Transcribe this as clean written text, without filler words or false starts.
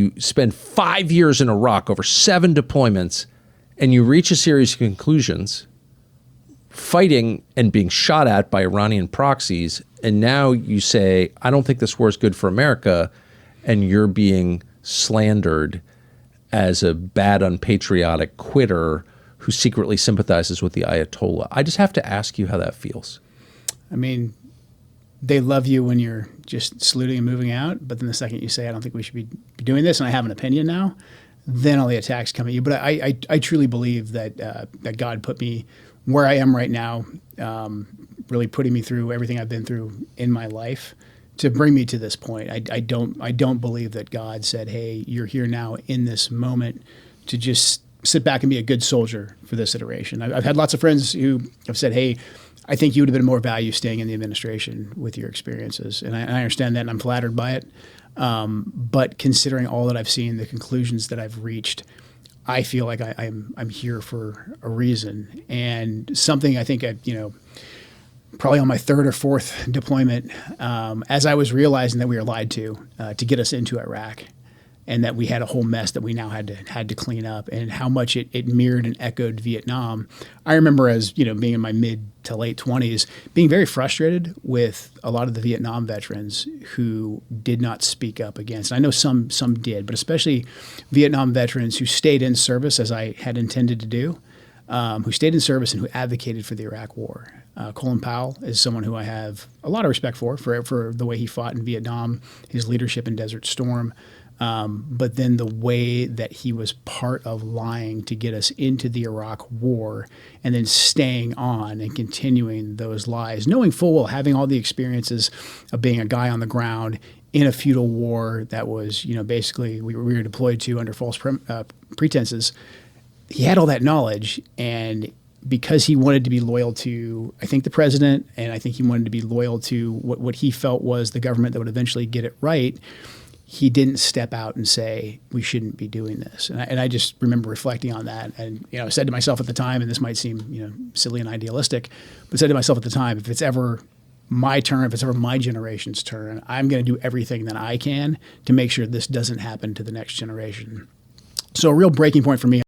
you spend 5 years in Iraq over 7 deployments, and you reach a series of conclusions, fighting and being shot at by Iranian proxies, and now you say, I don't think this war is good for America, and you're being slandered as a bad, unpatriotic quitter who secretly sympathizes with the Ayatollah. I just have to ask you how that feels. I mean, they love you when you're just saluting and moving out, but then the second you say, I don't think we should be doing this, and I have an opinion now, then all the attacks come at you. But I truly believe that that God put me where I am right now, really putting me through everything I've been through in my life to bring me to this point. I don't believe that God said, hey, you're here now in this moment to just sit back and be a good soldier for this iteration. I've had lots of friends who have said, hey, I think you would have been more value staying in the administration with your experiences. And I understand that, and I'm flattered by it. But considering all that I've seen, the conclusions that I've reached, I feel like I'm here for a reason. And something I think probably on my 3rd or 4th deployment, as I was realizing that we were lied to get us into Iraq, and that we had a whole mess that we now had to clean up, and how much it mirrored and echoed Vietnam. I remember, as being in my mid to late 20s, being very frustrated with a lot of the Vietnam veterans who did not speak up against. I know some did, but especially Vietnam veterans who stayed in service, as I had intended to do, who stayed in service and who advocated for the Iraq War. Colin Powell is someone who I have a lot of respect for the way he fought in Vietnam, his leadership in Desert Storm. But then the way that he was part of lying to get us into the Iraq War, and then staying on and continuing those lies, knowing full well, having all the experiences of being a guy on the ground in a feudal war that was, basically we were deployed to under false pretenses. He had all that knowledge, and because he wanted to be loyal to, I think, the president, and I think he wanted to be loyal to what he felt was the government that would eventually get it right, he didn't step out and say, we shouldn't be doing this. And I just remember reflecting on that. And, I said to myself at the time, and this might seem, silly and idealistic, but said to myself at the time, if it's ever my turn, if it's ever my generation's turn, I'm going to do everything that I can to make sure this doesn't happen to the next generation. So a real breaking point for me